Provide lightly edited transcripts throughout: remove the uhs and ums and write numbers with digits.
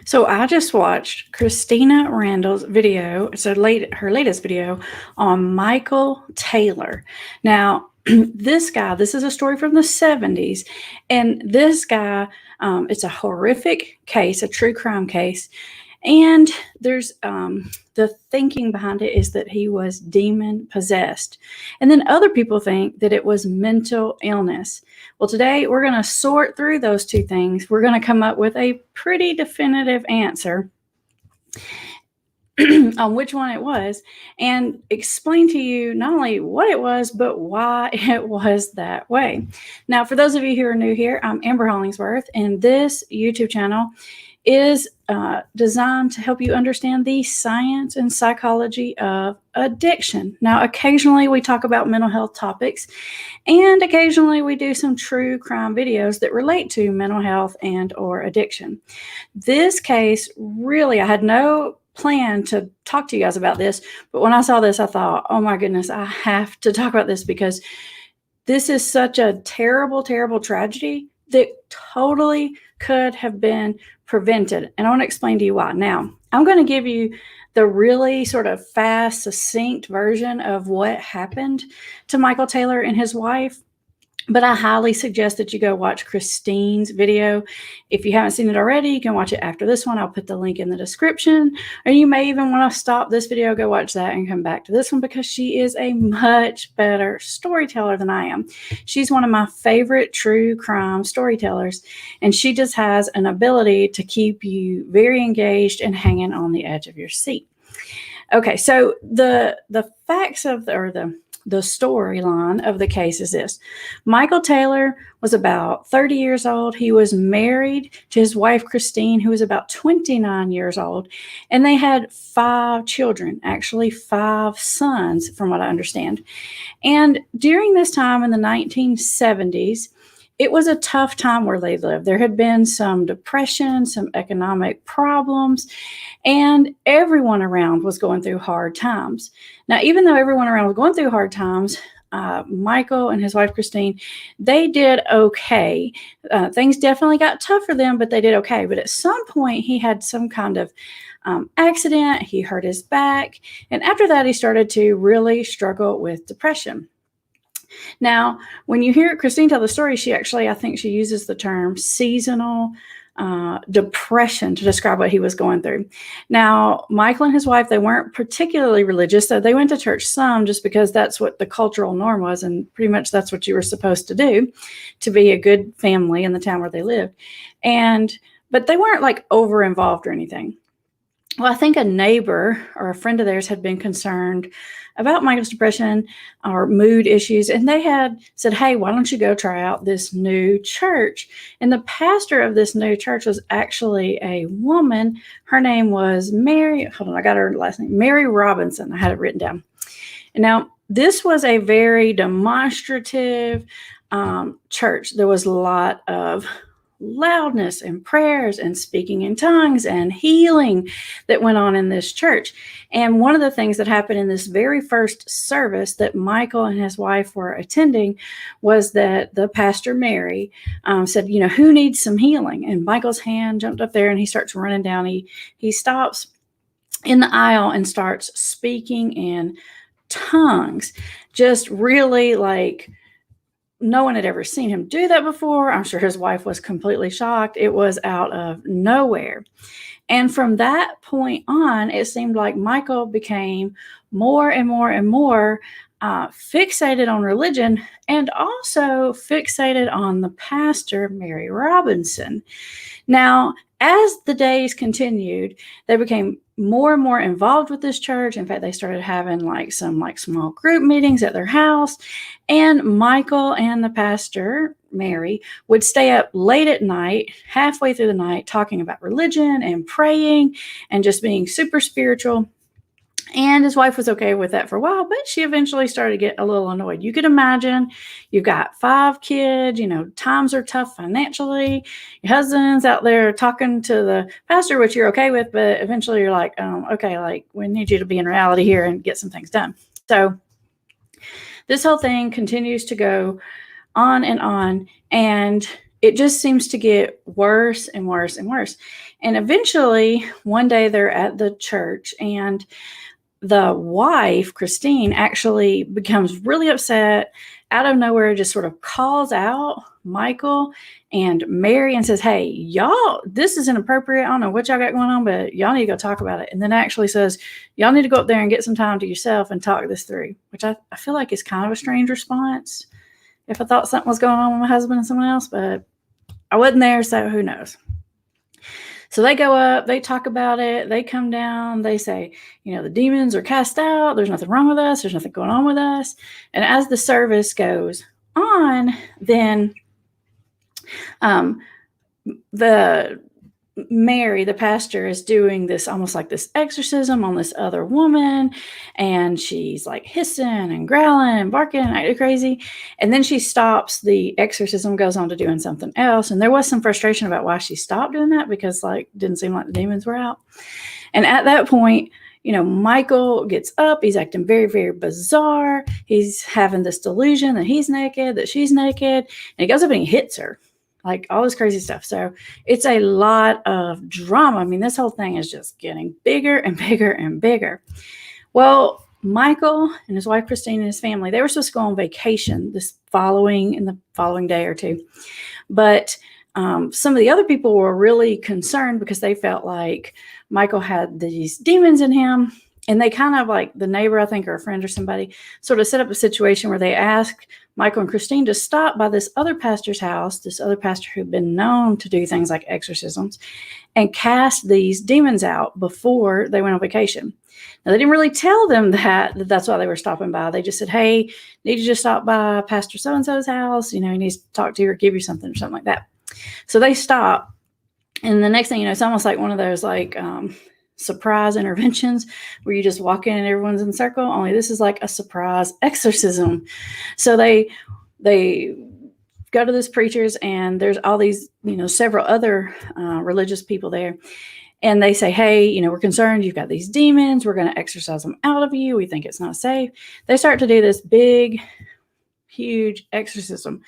So I just watched Christina Randall's video. It's her latest video on Micheal Taylor. Now, this is a story from the 70s. And this guy, it's a horrific case, a true crime case. And there's the thinking behind it is that he was demon possessed. And then other people think that it was mental illness. Well, today we're going to sort through those two things. We're going to come up with a pretty definitive answer on which one it was and explain to you not only what it was, but why it was that way. Now, for those of you who are new here, I'm Amber Hollingsworth, and this YouTube channel is designed to help you understand the science and psychology of addiction. Now, occasionally we talk about mental health topics, and occasionally we do some true crime videos that relate to mental health and or addiction. This case, really, I had no plan to talk to you guys about this, but when I saw this, I thought, oh my goodness, I have to talk about this because this is such a terrible, terrible tragedy that totally could have been prevented. And I want to explain to you why. Now, I'm going to give you the really sort of fast, succinct version of what happened to Micheal Taylor and his wife. But I highly suggest that you go watch Christine's video. If you haven't seen it already, you can watch it after this one. I'll put the link in the description. Or you may even want to stop this video, go watch that, and come back to this one because she is a much better storyteller than I am. She's one of my favorite true crime storytellers, and she just has an ability to keep you very engaged and hanging on the edge of your seat. Okay, so the facts of the storyline of the case is this. Micheal Taylor was about 30 years old. He was married to his wife, Christine, who was about 29 years old. And they had 5 children, actually 5 sons, from what I understand. And during this time in the 1970s, it was a tough time where they lived. There had been some depression, some economic problems, and everyone around was going through hard times. Now, even though everyone around was going through hard times, Micheal and his wife, Christine, they did okay. Things definitely got tough for them, but they did okay. But at some point, he had some kind of accident. He hurt his back. And after that, he started to really struggle with depression. Now, when you hear Christine tell the story, I think she uses the term seasonal depression to describe what he was going through. Now, Micheal and his wife, they weren't particularly religious, so they went to church some just because that's what the cultural norm was, and pretty much that's what you were supposed to do to be a good family in the town where they lived. But they weren't like over involved or anything. Well, I think a neighbor or a friend of theirs had been concerned about Michael's depression or mood issues, and they had said, hey, why don't you go try out this new church? And the pastor of this new church was actually a woman. Her name was Mary Robinson. I had it written down. And now, this was a very demonstrative church. There was a lot of loudness and prayers and speaking in tongues and healing that went on in this church. And one of the things that happened in this very first service that Micheal and his wife were attending was that the pastor, Mary, said, who needs some healing? And Michael's hand jumped up there and he starts running down. He stops in the aisle and starts speaking in tongues, just really like no one had ever seen him do that before. I'm sure his wife was completely shocked. It was out of nowhere. And from that point on, it seemed like Micheal became more and more and more fixated on religion and also fixated on the pastor, Mary Robinson. Now, as the days continued, they became more and more involved with this church. In fact, they started having some small group meetings at their house. And Micheal and the pastor, Mary, would stay up late at night, halfway through the night, talking about religion and praying and just being super spiritual. And his wife was okay with that for a while, but she eventually started to get a little annoyed. You could imagine you've got 5 kids, times are tough financially. Your husband's out there talking to the pastor, which you're okay with, but eventually you're like, okay, we need you to be in reality here and get some things done. So this whole thing continues to go on. And it just seems to get worse and worse and worse. And eventually, one day they're at the church, and the wife, Christine, actually becomes really upset out of nowhere, just sort of calls out Micheal and Mary and says, "Hey, y'all, this is inappropriate. I don't know what y'all got going on, but y'all need to go talk about it." And then actually says, "Y'all need to go up there and get some time to yourself and talk this through," which I feel like is kind of a strange response if I thought something was going on with my husband and someone else, but I wasn't there, so who knows. So they go up, they talk about it, they come down, they say, the demons are cast out, there's nothing wrong with us, there's nothing going on with us. And as the service goes on, then Mary, the pastor, is doing this almost like this exorcism on this other woman, and she's like hissing and growling and barking and acting crazy. And then she stops the exorcism, goes on to doing something else. And there was some frustration about why she stopped doing that, because didn't seem like the demons were out. And at that point, Micheal gets up. He's acting very, very bizarre. He's having this delusion that he's naked, that she's naked, and he goes up and he hits her. Like all this crazy stuff. So it's a lot of drama. I mean, this whole thing is just getting bigger and bigger and bigger. Well, Micheal and his wife, Christine, and his family, they were supposed to go on vacation in the following day or two. But some of the other people were really concerned because they felt like Micheal had these demons in him. And they kind of, like the neighbor, I think, or a friend or somebody, sort of set up a situation where they asked Micheal and Christine to stop by this other pastor's house, this other pastor who'd been known to do things like exorcisms, and cast these demons out before they went on vacation. Now, they didn't really tell them that that's why they were stopping by. They just said, "Hey, need you to stop by Pastor so-and-so's house. He needs to talk to you or give you something," or something like that. So they stop. And the next thing it's almost like one of those surprise interventions where you just walk in and everyone's in a circle, only this is like a surprise exorcism. So they go to this preacher's, and there's all these, several other religious people there. And they say, "Hey, we're concerned you've got these demons. We're going to exorcise them out of you. We think it's not safe." They start to do this big, huge exorcism.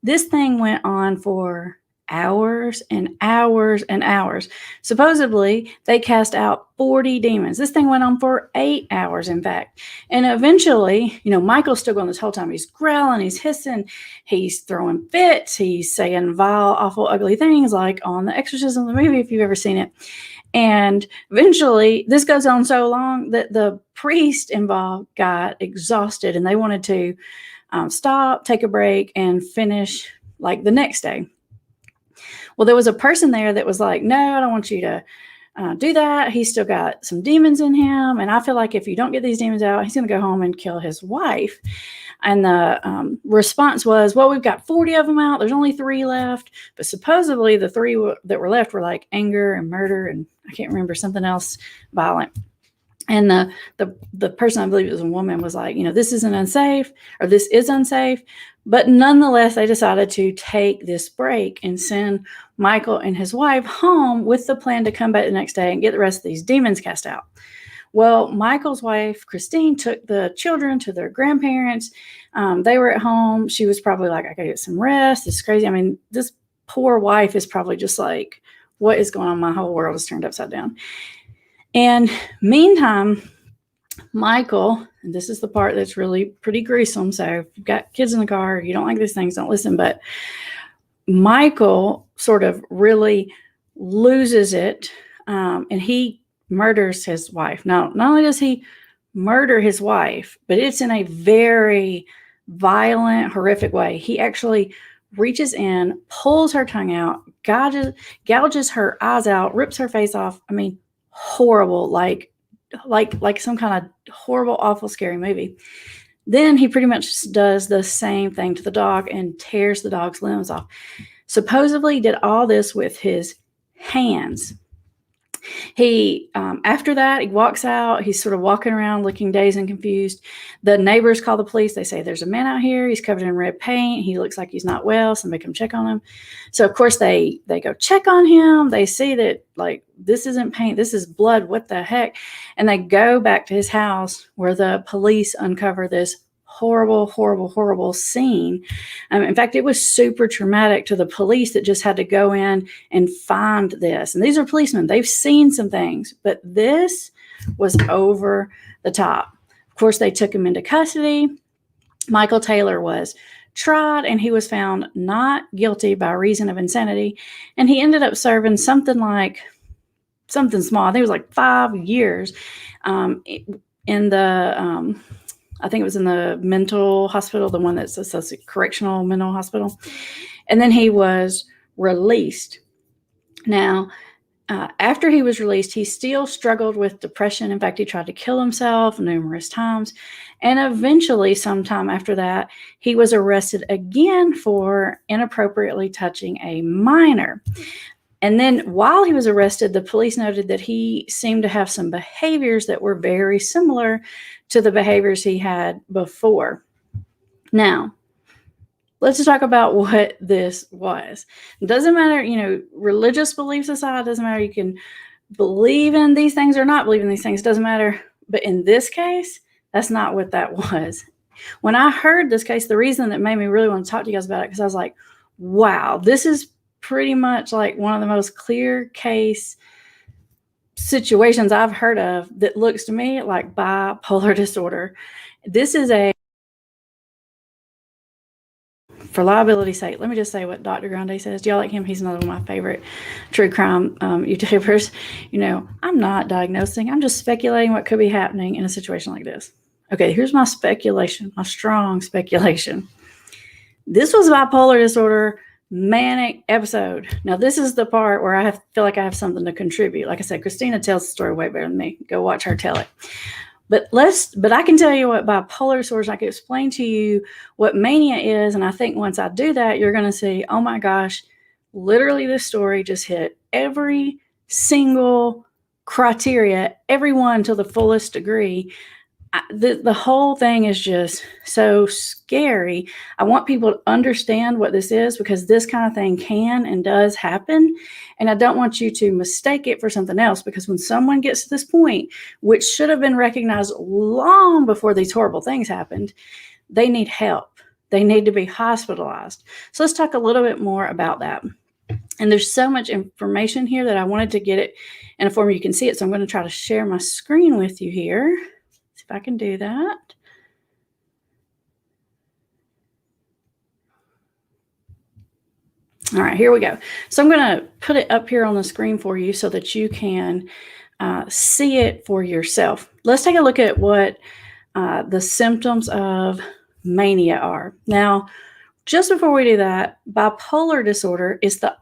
This thing went on for hours and hours and hours. Supposedly, they cast out 40 demons. This thing went on for 8 hours, in fact. And eventually, Micheal's still going this whole time. He's growling, he's hissing, he's throwing fits, he's saying vile, awful, ugly things, like on the Exorcism, the movie, if you've ever seen it. And eventually, this goes on so long that the priest involved got exhausted, and they wanted to stop, take a break, and finish the next day. Well, there was a person there that was like, "No, I don't want you to do that. He's still got some demons in him. And I feel like if you don't get these demons out, he's going to go home and kill his wife." And the response was, "Well, we've got 40 of them out. There's only 3 left." But supposedly the 3 that were left were like anger and murder, and I can't remember, something else violent. And the person, I believe it was a woman, was like, "This isn't unsafe, or this is unsafe." But nonetheless, they decided to take this break and send Micheal and his wife home with the plan to come back the next day and get the rest of these demons cast out. Well, Michael's wife, Christine, took the children to their grandparents. They were at home. She was probably like, "I gotta get some rest. This is crazy." I mean, this poor wife is probably just like, "What is going on? My whole world is turned upside down." And meantime, Micheal, and this is the part that's really pretty gruesome. So if you've got kids in the car, you don't like these things, don't listen. But Micheal sort of really loses it, and he murders his wife. Now, not only does he murder his wife, but it's in a very violent, horrific way. He actually reaches in, pulls her tongue out, gouges her eyes out, rips her face off. I mean, horrible, like some kind of horrible, awful, scary movie. Then he pretty much does the same thing to the dog and tears the dog's limbs off. Supposedly did all this with his hands. He, after that, he walks out. He's sort of walking around looking dazed and confused. The neighbors call the police. They say, "There's a man out here. He's covered in red paint. He looks like he's not well. Somebody come check on him." So, of course, they go check on him. They see that, this isn't paint. This is blood. What the heck? And they go back to his house, where the police uncover this horrible, horrible, horrible scene. In fact, it was super traumatic to the police that just had to go in and find this. And these are policemen. They've seen some things, but this was over the top. Of course, they took him into custody. Micheal Taylor was tried, and he was found not guilty by reason of insanity. And he ended up serving something small. I think it was like 5 years in the, I think it was in the mental hospital, the one that's a correctional mental hospital. And then he was released. Now, after he was released, he still struggled with depression. In fact, he tried to kill himself numerous times. And eventually, sometime after that, he was arrested again for inappropriately touching a minor. And then while he was arrested, the police noted that he seemed to have some behaviors that were very similar to the behaviors he had before. Now, let's just talk about what this was. It doesn't matter, religious beliefs aside, it doesn't matter. You can believe in these things or not believe in these things, it doesn't matter. But in this case, that's not what that was. When I heard this case, the reason that made me really want to talk to you guys about it, because I was like, wow, this is pretty much like one of the most clear case situations I've heard of that looks to me like bipolar disorder. This is for liability's sake, let me just say what Dr. Grande says. Do y'all like him? He's another one of my favorite true crime YouTubers. I'm not diagnosing. I'm just speculating what could be happening in a situation like this. Okay, here's my speculation, my strong speculation. This was bipolar disorder, manic episode. Now, this is the part where I feel like I have something to contribute. Like I said, Christina tells the story way better than me. Go watch her tell it. But I can tell you what bipolar disorder is. I can explain to you what mania is. And I think once I do that, you're going to see, oh my gosh, literally this story just hit every single criteria, everyone to the fullest degree. The whole thing is just so scary. I want people to understand what this is, because this kind of thing can and does happen. And I don't want you to mistake it for something else, because when someone gets to this point, which should have been recognized long before these horrible things happened, they need help. They need to be hospitalized. So let's talk a little bit more about that. And there's so much information here that I wanted to get it in a form you can see it. So I'm going to try to share my screen with you here. See if I can do that. All right, here we go. So I'm going to put it up here on the screen for you so that you can see it for yourself. Let's take a look at what the symptoms of mania are. Now, just before we do that, bipolar disorder is the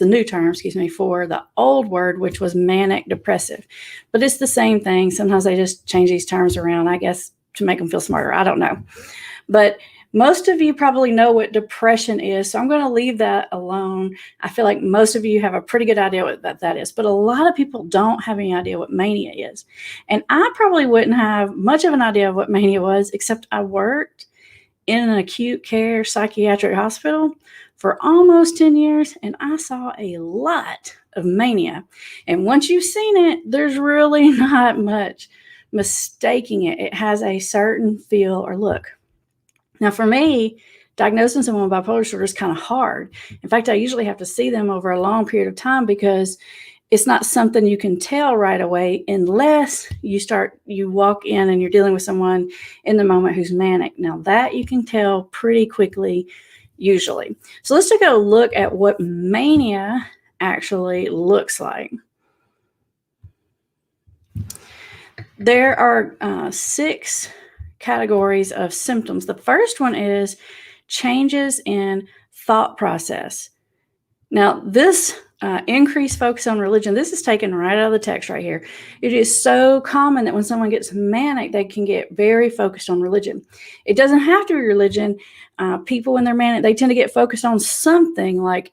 new term, for the old word, which was manic depressive. But it's the same thing. Sometimes they just change these terms around, I guess, to make them feel smarter. I don't know. But most of you probably know what depression is, so I'm going to leave that alone. I feel like most of you have a pretty good idea what that is, but a lot of people don't have any idea what mania is. And I probably wouldn't have much of an idea of what mania was, except I worked in an acute care psychiatric hospital for almost 10 years, and I saw a lot of mania. And once you've seen it, there's really not much mistaking it. It has a certain feel or look. Now, for me, diagnosing someone with bipolar disorder is kind of hard. In fact, I usually have to see them over a long period of time, because it's not something you can tell right away unless you walk in and you're dealing with someone in the moment who's manic. Now, that you can tell pretty quickly, usually. So let's take a look at what mania actually looks like. There are 6 categories of symptoms. The first one is changes in thought process. Now, this increased focus on religion, this is taken right out of the text right here. It is so common that when someone gets manic, they can get very focused on religion. It doesn't have to be religion. People, when they're manic, they tend to get focused on something like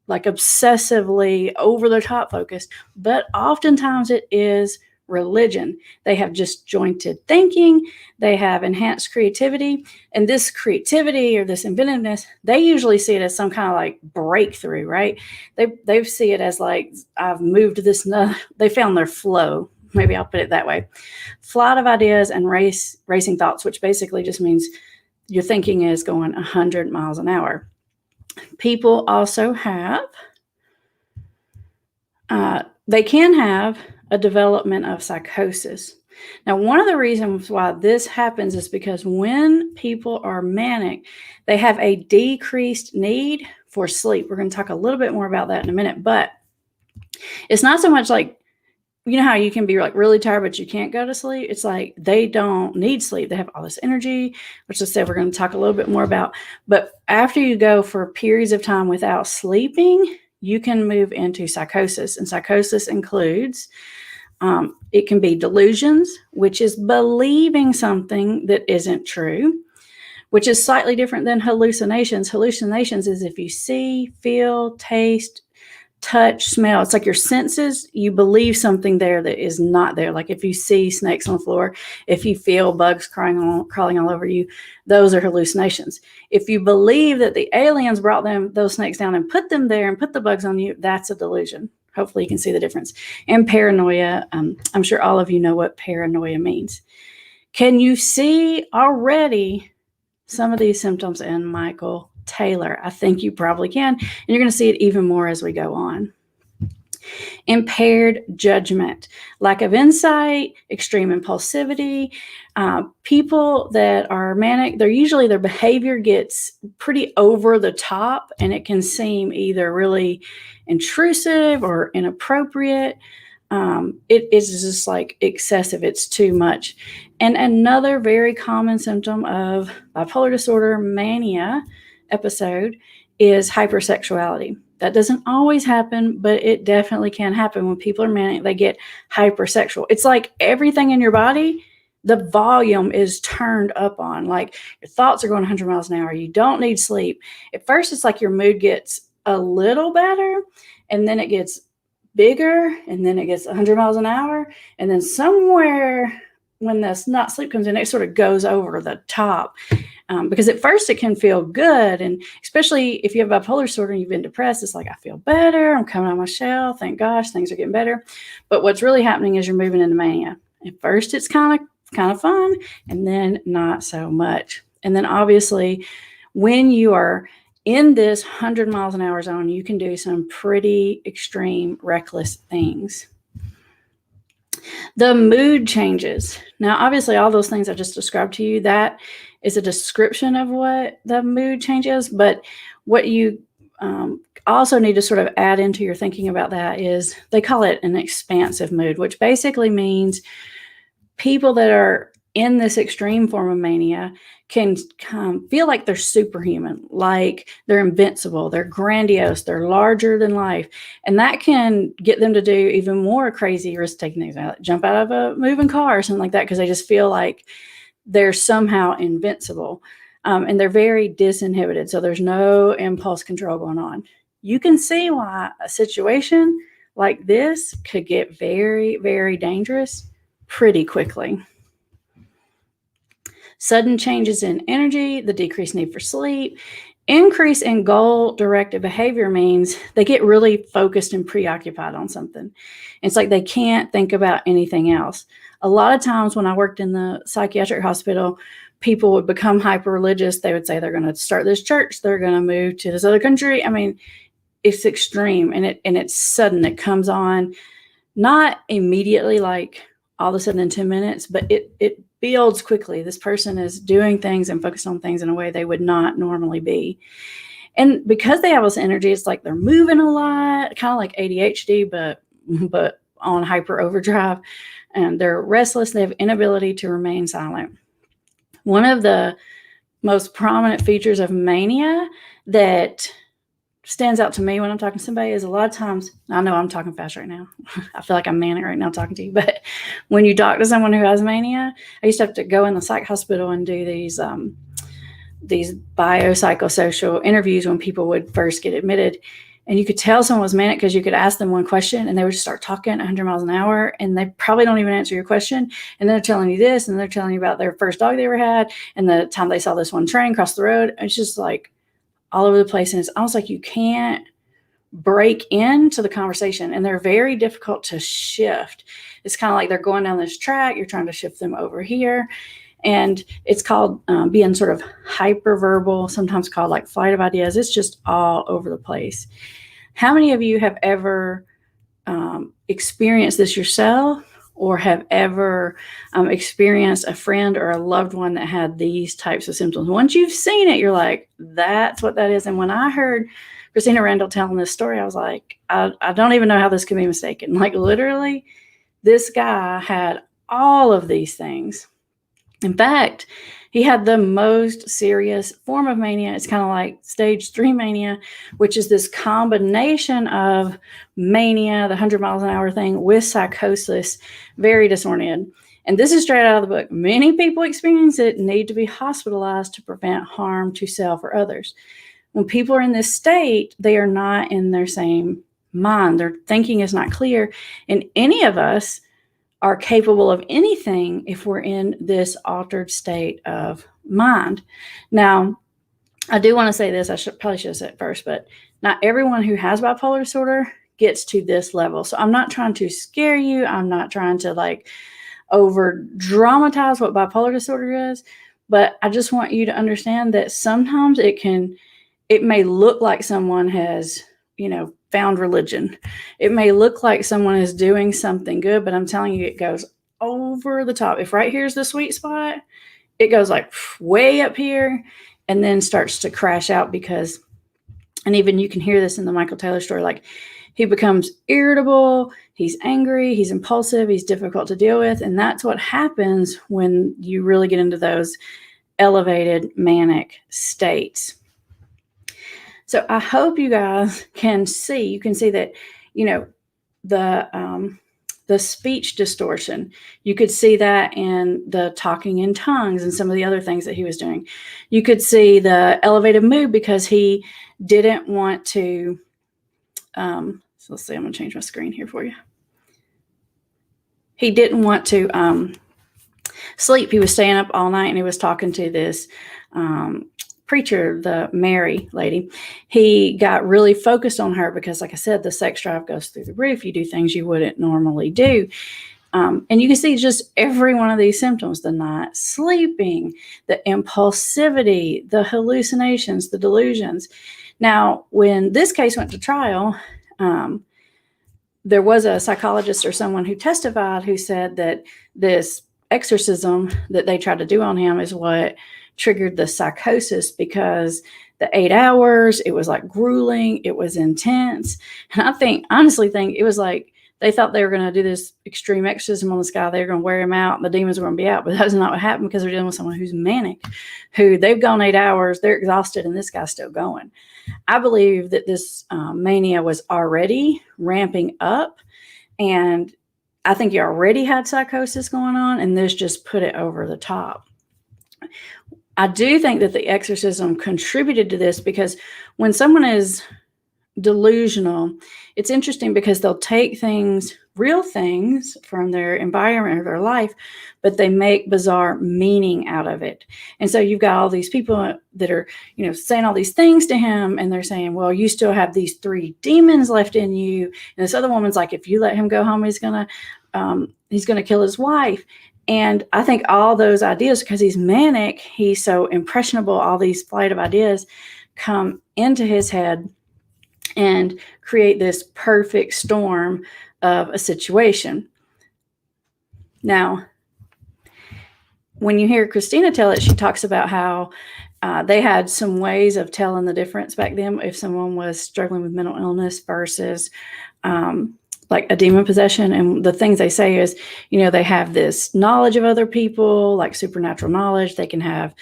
obsessively over the top focused, but oftentimes it is religion. They have disjointed thinking, they have enhanced creativity, and this creativity or this inventiveness, they usually see it as some kind of like breakthrough, right? They see it as like, I've moved this, they found their flow, maybe I'll put it that way. Flight of ideas and racing thoughts, which basically just means your thinking is going 100 miles an hour. People also have, they can have a development of psychosis. Now, one of the reasons why this happens is because when people are manic, they have a decreased need for sleep. We're going to talk a little bit more about that in a minute, but it's not so much like, you know how you can be like really tired, but you can't go to sleep? It's like they don't need sleep. They have all this energy, which I said we're going to talk a little bit more about. But after you go for periods of time without sleeping, you can move into psychosis. And psychosis includes, it can be delusions, which is believing something that isn't true, which is slightly different than hallucinations. Hallucinations is if you see, feel, taste, touch, smell. It's like your senses, you believe something there that is not there. Like if you see snakes on the floor, if you feel bugs crawling all over you, those are hallucinations. If you believe that the aliens brought those snakes down and put them there and put the bugs on you, that's a delusion. Hopefully you can see the difference. And paranoia, I'm sure all of you know what paranoia means. Can you see already some of these symptoms in Micheal Taylor? I think you probably can. And you're going to see it even more as we go on. Impaired judgment, lack of insight, extreme impulsivity. People that are manic, their behavior gets pretty over the top, and it can seem either really intrusive or inappropriate. It is just like excessive. It's too much. And another very common symptom of bipolar disorder, mania episode, is hypersexuality. That doesn't always happen, but it definitely can happen. When people are manic, they get hypersexual. It's like everything in your body, the volume is turned up on. Like your thoughts are going 100 miles an hour. You don't need sleep. At first, it's like your mood gets a little better, and then it gets bigger, and then it gets 100 miles an hour. And then somewhere when this not sleep comes in, it sort of goes over the top. Because at first it can feel good. And especially if you have bipolar disorder and you've been depressed, it's like, I feel better. I'm coming out of my shell. Thank gosh, things are getting better. But what's really happening is you're moving into mania. At first it's kind of fun, and then not so much. And then obviously when you are in this 100 miles an hour zone, you can do some pretty extreme, reckless things. The mood changes. Now, obviously, all those things I just described to you, that is a description of what the mood changes. But what you also need to sort of add into your thinking about that is they call it an expansive mood, which basically means people that are in this extreme form of mania can feel like they're superhuman, like they're invincible, they're grandiose, they're larger than life. And that can get them to do even more crazy risk-taking things, like jump out of a moving car or something like that, because they just feel like they're somehow invincible. And they're very disinhibited, so there's no impulse control going on. You can see why a situation like this could get very, very dangerous pretty quickly. Sudden changes in energy, the decreased need for sleep, increase in goal-directed behavior means they get really focused and preoccupied on something. It's like they can't think about anything else. A lot of times when I worked in the psychiatric hospital, people would become hyper-religious. They would say they're going to start this church, they're going to move to this other country. I mean, it's extreme, and it's sudden. It comes on not immediately, like all of a sudden in 10 minutes, but it builds quickly. This person is doing things and focused on things in a way they would not normally be. And because they have this energy, it's like they're moving a lot, kind of like ADHD, but on hyper overdrive. And they're restless. They have inability to remain silent. One of the most prominent features of mania that stands out to me when I'm talking to somebody is a lot of times, I know I'm talking fast right now. I feel like I'm manic right now talking to you, but when you talk to someone who has mania, I used to have to go in the psych hospital and do these biopsychosocial interviews when people would first get admitted. And you could tell someone was manic because you could ask them one question and they would just start talking 100 miles an hour, and they probably don't even answer your question. And they're telling you this, and they're telling you about their first dog they ever had and the time they saw this one train cross the road. It's just like all over the place. And it's almost like you can't break into the conversation, and they're very difficult to shift. It's kind of like they're going down this track, you're trying to shift them over here. And it's called being sort of hyperverbal, sometimes called like flight of ideas. It's just all over the place. How many of you have ever experienced this yourself, or have ever experienced a friend or a loved one that had these types of symptoms? Once you've seen it, you're like, that's what that is. And when I heard Christina Randall telling this story, I was like, I don't even know how this could be mistaken. Like, literally, this guy had all of these things. In fact, he had the most serious form of mania. It's kind of like stage 3 mania, which is this combination of mania, the 100 miles an hour thing, with psychosis, very disoriented. And this is straight out of the book. Many people experience it, need to be hospitalized to prevent harm to self or others. When people are in this state, they are not in their same mind. Their thinking is not clear. And any of us are capable of anything if we're in this altered state of mind. Now, I do want to say this. I probably should have said it first, but not everyone who has bipolar disorder gets to this level. So I'm not trying to scare you. I'm not trying to like over dramatize what bipolar disorder is, but I just want you to understand that sometimes it may look like someone has, found religion. It may look like someone is doing something good, but I'm telling you, it goes over the top. If right here's the sweet spot, it goes like way up here and then starts to crash out because, and even you can hear this in the Micheal Taylor story, like he becomes irritable, he's angry, he's impulsive, he's difficult to deal with. And that's what happens when you really get into those elevated manic states. So I hope you guys can see that, the speech distortion, you could see that in the talking in tongues and some of the other things that he was doing. You could see the elevated mood because he didn't want to, so let's see, I'm going to change my screen here for you. He didn't want to sleep. He was staying up all night and he was talking to this preacher, the Mary lady. He got really focused on her because, like I said, the sex drive goes through the roof. You do things you wouldn't normally do. And you can see just every one of these symptoms: the not sleeping, the impulsivity, the hallucinations, the delusions. Now, when this case went to trial, there was a psychologist or someone who testified who said that this exorcism that they tried to do on him is what triggered the psychosis, because the 8 hours, it was like grueling, it was intense. And I honestly think it was like they thought they were going to do this extreme exorcism on this guy. They were going to wear him out and the demons were going to be out. But that's not what happened, because they're dealing with someone who's manic, who they've gone 8 hours, they're exhausted, and this guy's still going. I believe that this mania was already ramping up, and I think he already had psychosis going on, and this just put it over the top. I do think that the exorcism contributed to this, because when someone is delusional, it's interesting because they'll take things, real things from their environment or their life, but they make bizarre meaning out of it. And so you've got all these people that are, saying all these things to him, and they're saying, well, you still have these 3 demons left in you. And this other woman's like, if you let him go home, he's gonna kill his wife. And I think all those ideas, because he's manic, he's so impressionable, all these flight of ideas come into his head and create this perfect storm of a situation. Now, when you hear Christina tell it, she talks about how they had some ways of telling the difference back then if someone was struggling with mental illness versus like a demon possession. And the things they say is, they have this knowledge of other people, like supernatural knowledge. They can have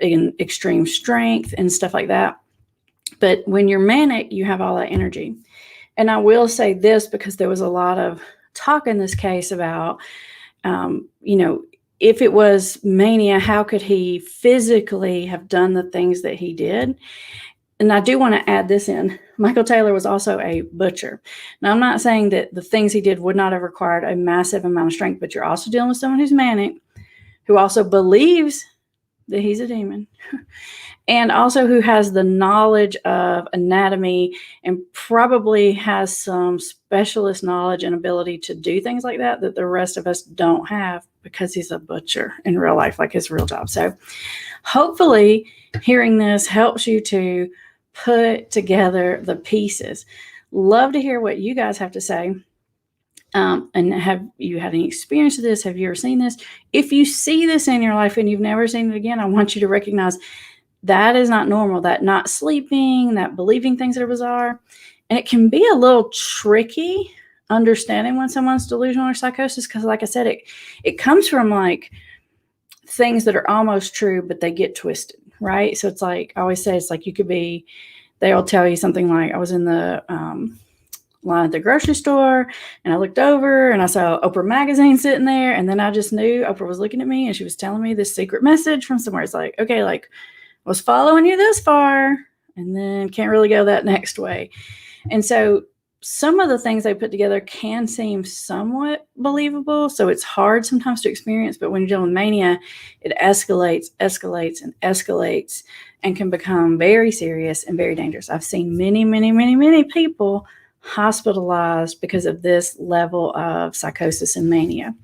extreme strength and stuff like that. But when you're manic, you have all that energy. And I will say this, because there was a lot of talk in this case about, if it was mania, how could he physically have done the things that he did? And I do want to add this in. Micheal Taylor was also a butcher. Now, I'm not saying that the things he did would not have required a massive amount of strength, but you're also dealing with someone who's manic, who also believes that he's a demon, and also who has the knowledge of anatomy and probably has some specialist knowledge and ability to do things like that the rest of us don't have, because he's a butcher in real life, like his real job. So hopefully hearing this helps you to put together the pieces. Love to hear what you guys have to say. And have you had any experience with this? Have you ever seen this? If you see this in your life and you've never seen it again, I want you to recognize that is not normal, that not sleeping, that believing things that are bizarre. And it can be a little tricky understanding when someone's delusional or psychosis, because like I said, it comes from like things that are almost true, but they get twisted, right? So it's like, I always say, it's like you could be, they'll tell you something like, I was in the line at the grocery store and I looked over and I saw Oprah magazine sitting there, and then I just knew Oprah was looking at me and she was telling me this secret message from somewhere. It's like, okay, like I was following you this far and then can't really go that next way. And so some of the things they put together can seem somewhat believable. So it's hard sometimes to experience, but when you're dealing with mania, it escalates and can become very serious and very dangerous. I've seen many people hospitalized because of this level of psychosis and mania.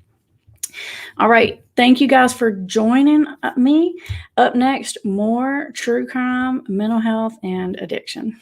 All right. Thank you guys for joining me. Up next, more true crime, mental health, and addiction.